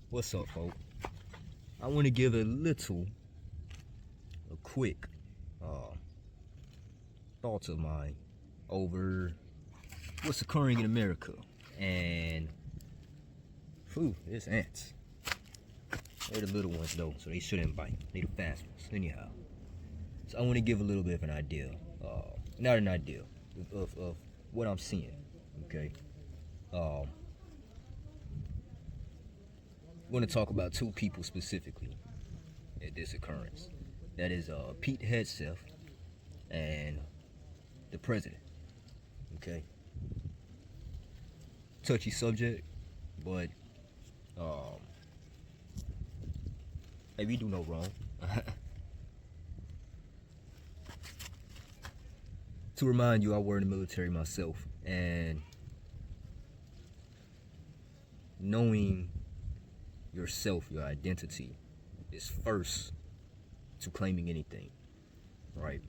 What's up, folks? I want to give a quick uh, thoughts of mine over what's occurring in America. And, there's ants. They're the little ones, though, so they shouldn't bite. They're the fast ones, anyhow. So I want to give a little bit of an idea. Not an idea, of what I'm seeing, okay? I'm going to talk about two people specifically at this occurrence. That is Pete Hegseth and the president. Okay. Touchy subject, but hey, we do no wrong. To remind you, I were in the military myself, and knowing yourself, your identity, is first to claiming anything, right?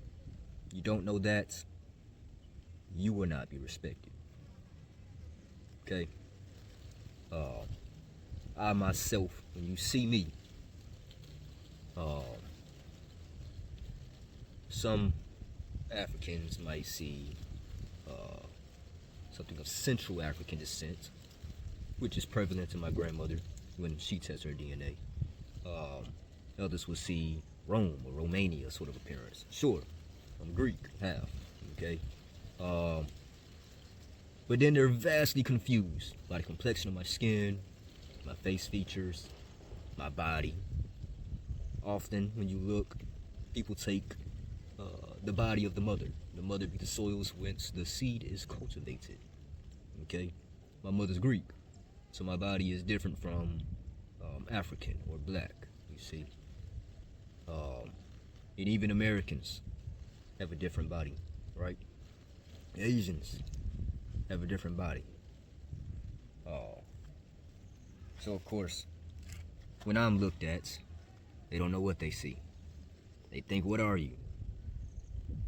You don't know that, you will not be respected. Okay? I myself, when you see me, some Africans might see something of Central African descent, which is prevalent in my grandmother when she tests her DNA. Others will see Rome or Romania sort of appearance. Sure, I'm Greek, half, okay? But then they're vastly confused by the complexion of my skin, my face features, my body. Often, when you look, people take the body of the mother being the soils whence the seed is cultivated. Okay? My mother's Greek, so my body is different from African or black, you see. And even Americans have a different body, right? Asians have a different body. So of course, when I'm looked at, they don't know what they see. They think, what are you?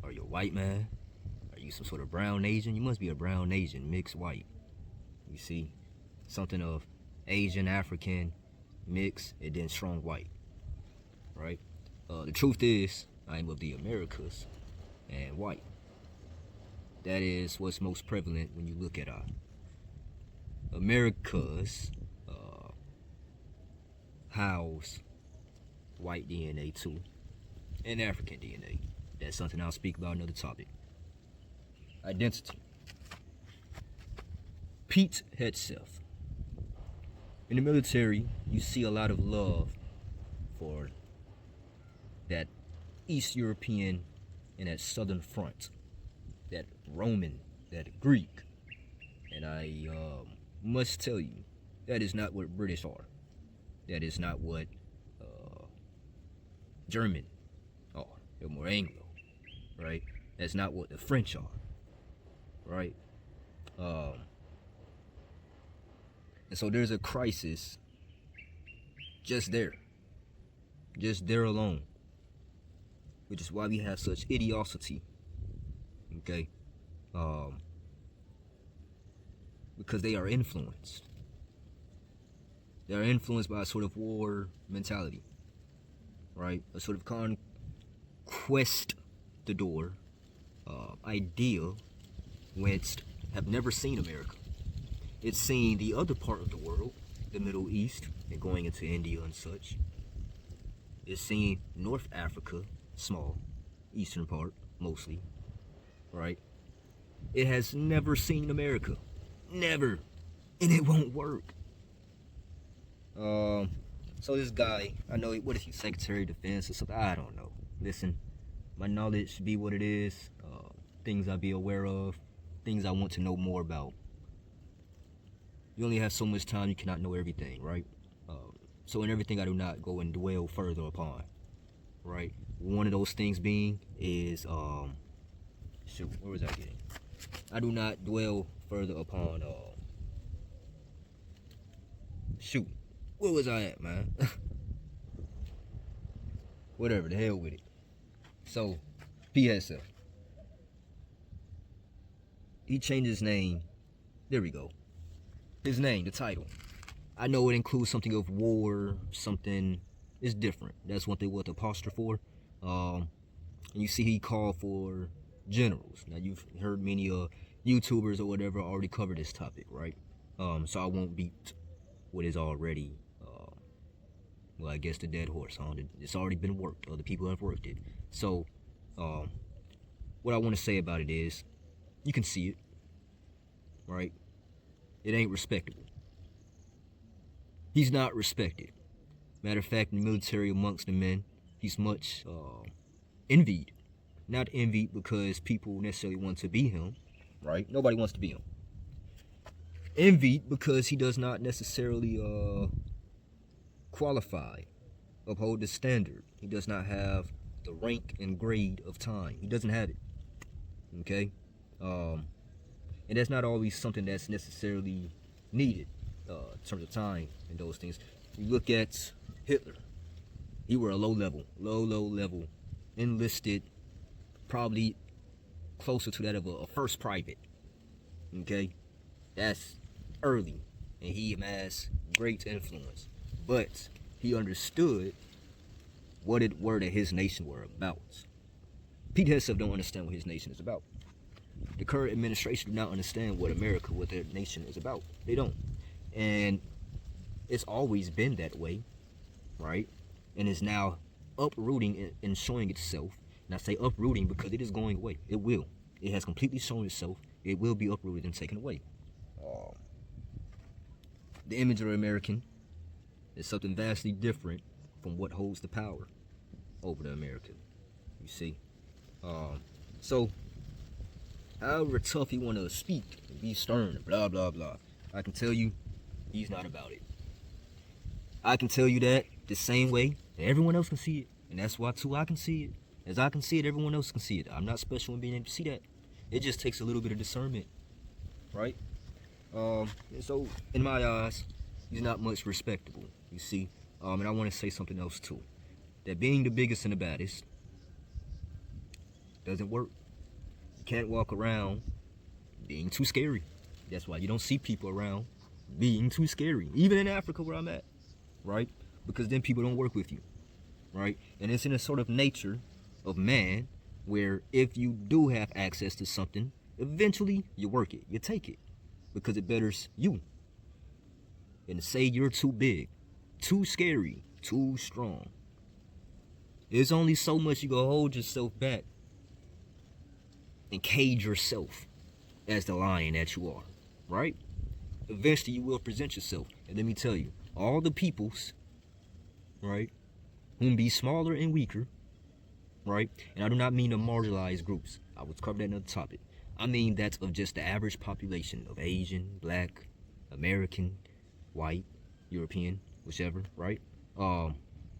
Are you a white man? Are you some sort of brown Asian? You must be a brown Asian, mixed white. You see, something of Asian, African, mixed, and then strong white, right? The truth is, I am of the Americas and white. That is what's most prevalent when you look at Americas house white DNA too, and African DNA. That's something I'll speak about another topic. Identity. Pete Hegseth. In the military, you see a lot of love for that East European and that Southern front, that Roman, that Greek. And I must tell you, that is not what British are. That is not what German are. They're more Anglo, right? That's not what the French are, right? And so there's a crisis just there alone, which is why we have such idiocracy, okay? Because they are influenced. They are influenced by a sort of war mentality, right? A sort of conquistador ideal, which have never seen America. It's seen the other part of the world, the Middle East, and going into India and such. It's seen North Africa, small, eastern part, mostly, right? It has never seen America. Never. And it won't work. So this guy, I know, what is he, Secretary of Defense or something? I don't know. Listen, my knowledge be what it is. Things I be aware of, things I want to know more about. You only have so much time, you cannot know everything, right? So in everything I do not go and dwell further upon, right? One of those things being is, where was I getting? I do not dwell further upon, where was I at, man? Whatever, the hell with it. So, PSF. He changed his name. There we go. His name, the title. I know it includes something of war, something is different. That's what they want the apostrophe for. And you see he called for generals. Now you've heard many YouTubers or whatever already cover this topic, right? So I won't beat what is already, well, I guess the dead horse. Huh? It's already been worked. Other people have worked it. So, what I want to say about it is, you can see it, right? It ain't respectable. He's not respected. Matter of fact, in the military amongst the men, he's much envied. Not envied because people necessarily want to be him, right? Nobody wants to be him. Envied because he does not necessarily qualify, uphold the standard. He does not have the rank and grade of time. He doesn't have it. Okay? And that's not always something that's necessarily needed in terms of time and those things. You look at Hitler. He were a low level, enlisted, probably closer to that of a first private. Okay? That's early. And he amassed great influence. But he understood what it were that his nation were about. Pete Hegseth don't understand what his nation is about. The current administration do not understand what America, what their nation is about. They don't. And it's always been that way, right? And is now uprooting and showing itself. And I say uprooting because it is going away. It will. It has completely shown itself. It will be uprooted and taken away. The image of an American is something vastly different from what holds the power over the American. You see? So, however tough he want to speak, be stern, blah, blah, blah, I can tell you, he's not about it. I can tell you that the same way that everyone else can see it. And that's why, too, I can see it. As I can see it, everyone else can see it. I'm not special in being able to see that. It just takes a little bit of discernment, right? And so, in my eyes, he's not much respectable, you see? And I want to say something else, too. That being the biggest and the baddest doesn't work. You can't walk around being too scary. That's why you don't see people around being too scary. Even in Africa where I'm at, right? Because then people don't work with you, right? And it's in a sort of nature of man where if you do have access to something, eventually you work it, you take it, because it betters you. And say you're too big, too scary, too strong. There's only so much you can hold yourself back and cage yourself as the lion that you are, right? Eventually you will present yourself. And let me tell you, all the peoples, right, whom be smaller and weaker, right? And I do not mean the marginalized groups. I will cover that in another topic. I mean that of just the average population of Asian, Black, American, white, European, whichever, right?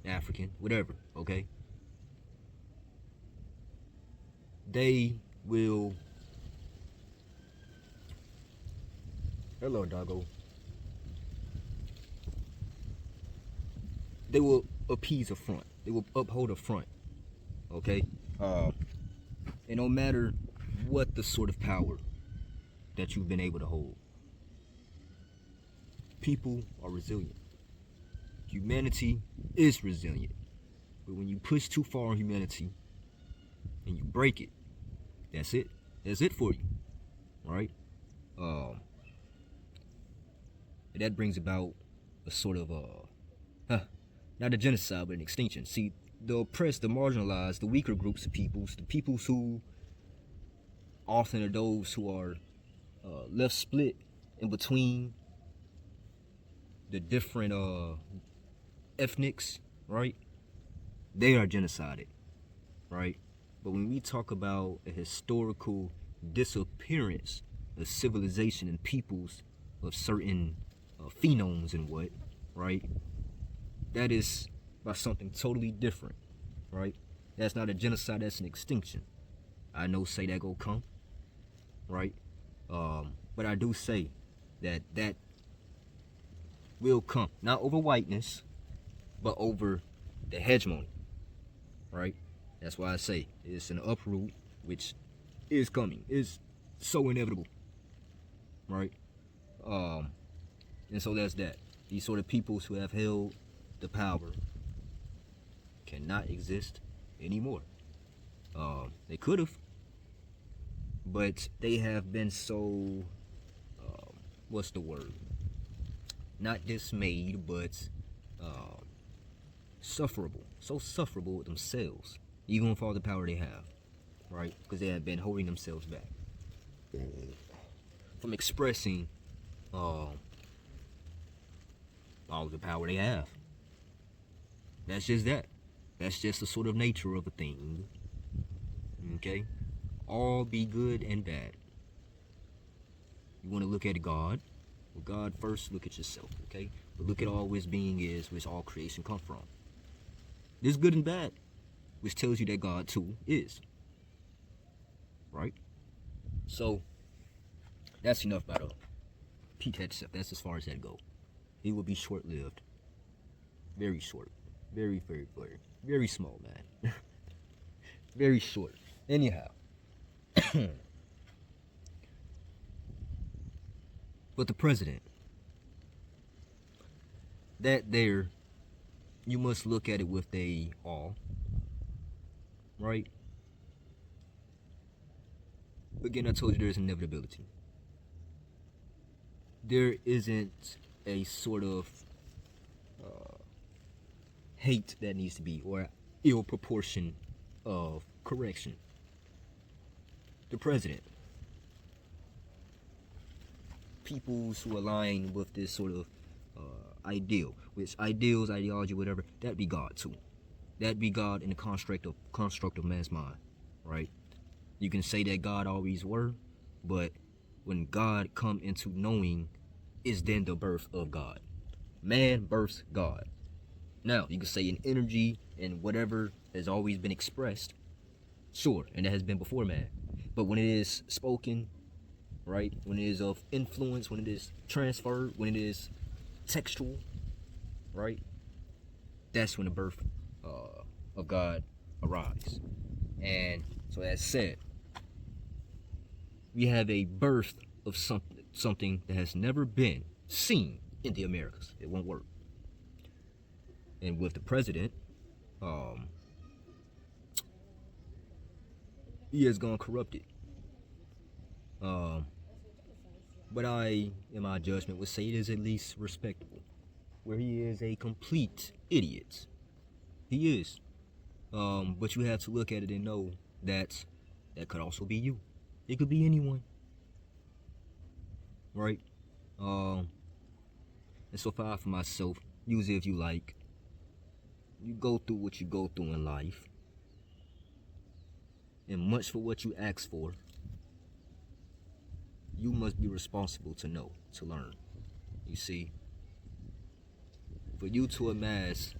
African, whatever, okay? They will... Hello, doggo. They will appease a front. They will uphold a front, okay? And no matter what the sort of power that you've been able to hold, people are resilient. Humanity is resilient. But when you push too far on humanity and you break it, that's it. That's it for you, right? And that brings about a sort of not a genocide, but an extinction. See, the oppressed, the marginalized, the weaker groups of peoples, the peoples who often are those who are left split in between the different ethnics, right? They are genocided, right? But when we talk about a historical disappearance of civilization and peoples of certain phenomes and what, right? That is by something totally different, right? That's not a genocide, that's an extinction. I know say that go come, right? But I do say that that will come, not over whiteness, but over the hegemony, right? That's why I say it's an uproot, which is coming, is so inevitable, right? And so that's that. These sort of peoples who have held the power cannot exist anymore. They could have, but they have been so, what's the word? Not dismayed, but sufferable. So sufferable with themselves, even with all the power they have, right? Because they have been holding themselves back from expressing all the power they have. That's just that. That's just the sort of nature of a thing. Okay? All be good and bad. You want to look at God? Well, God first, look at yourself, okay? But look at all which being is, which all creation come from. There's good and bad, which tells you that God too is. Right? So, that's enough about Pete Hegseth. That's as far as that go. He will be short-lived. Very short. Very, very, very, very small, man. Very short. Anyhow. But the president, that there, you must look at it with a awe, right? Again, I told you there's inevitability. There isn't a sort of hate that needs to be, or ill proportion of correction. The president, peoples who align with this sort of ideal, which ideals, ideology, whatever, that be God too. That be God in the construct of man's mind, right? You can say that God always were, but when God come into knowing, is then the birth of God. Man births God. Now, you can say in energy and whatever has always been expressed, sure, and that has been before man. But when it is spoken, right, when it is of influence, when it is transferred, when it is textual, right, that's when the birth of God arrives. And so that said, we have a birth of something that has never been seen in the Americas. It won't work. And with the president, he has gone corrupted. But I, in my judgment, would say it is at least respectable. Where he is a complete idiot. He is. But you have to look at it and know that could also be you. It could be anyone. Right? And so for myself, use it if you like. You go through what you go through in life. And much for what you ask for, you must be responsible to know, to learn. You see? For you to amass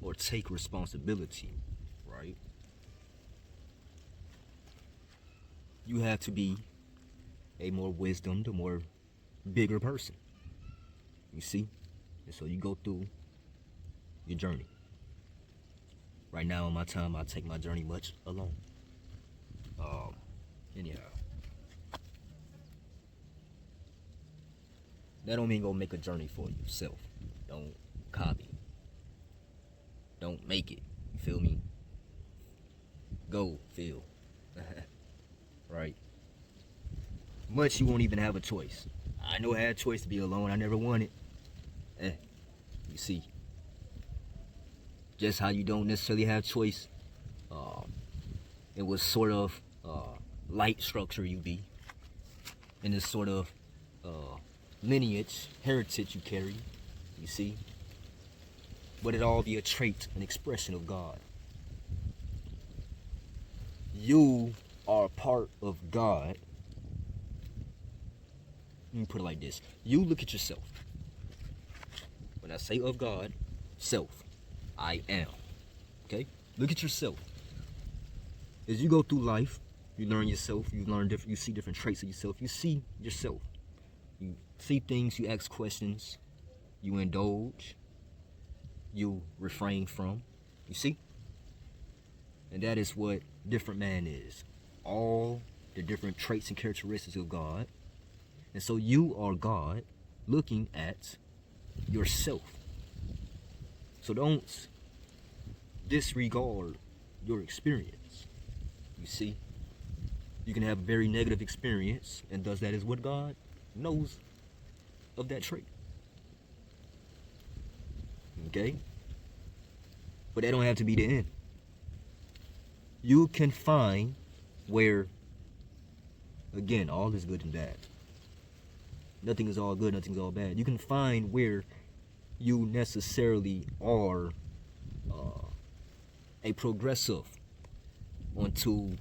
or take responsibility, right? You have to be a more wisdomed, a more bigger person. You see? And so you go through your journey. Right now in my time, I take my journey much alone. Anyhow. That don't mean go make a journey for yourself. Don't copy. Don't make it. You feel me? Go feel. Right? Much you won't even have a choice. I know I had a choice to be alone. I never wanted. You see. Just how you don't necessarily have choice. It was sort of light structure you be. And this sort of lineage, heritage you carry. You see. But it all be a trait, an expression of God. You are part of God. Let me put it like this. You look at yourself. When I say of God, self, I am. Okay? Look at yourself. As you go through life, you learn yourself, you see different traits of yourself. You see yourself. You see things, you ask questions, you indulge, you refrain from. You see? And that is what different man is. All the different traits and characteristics of God. And so you are God looking at yourself. So don't disregard your experience. You see, you can have a very negative experience, and thus that is what God knows of that trait. Okay? But that don't have to be the end. You can find where, again, all is good and bad. Nothing is all good, nothing's all bad. You can find where you necessarily are a progressive onto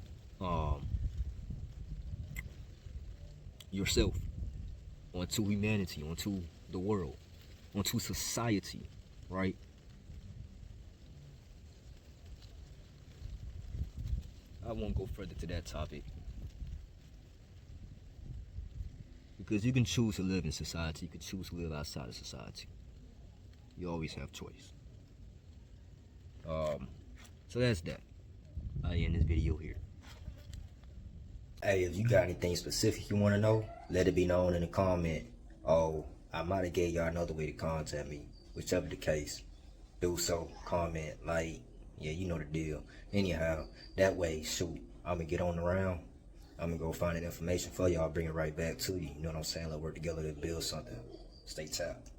yourself, onto humanity, onto the world, onto society, right? I won't go further to that topic because you can choose to live in society, you can choose to live outside of society. You always have choice. So that's that. I end this video here. Hey, if you got anything specific you want to know, let it be known in the comment. Oh, I might have gave y'all another way to contact me. Whichever the case, do so. Comment, like, yeah, you know the deal. Anyhow, that way, shoot, I'm gonna get on the round. I'm gonna go find that information for y'all, bring it right back to you. You know what I'm saying? Let's work together to build something. Stay tapped.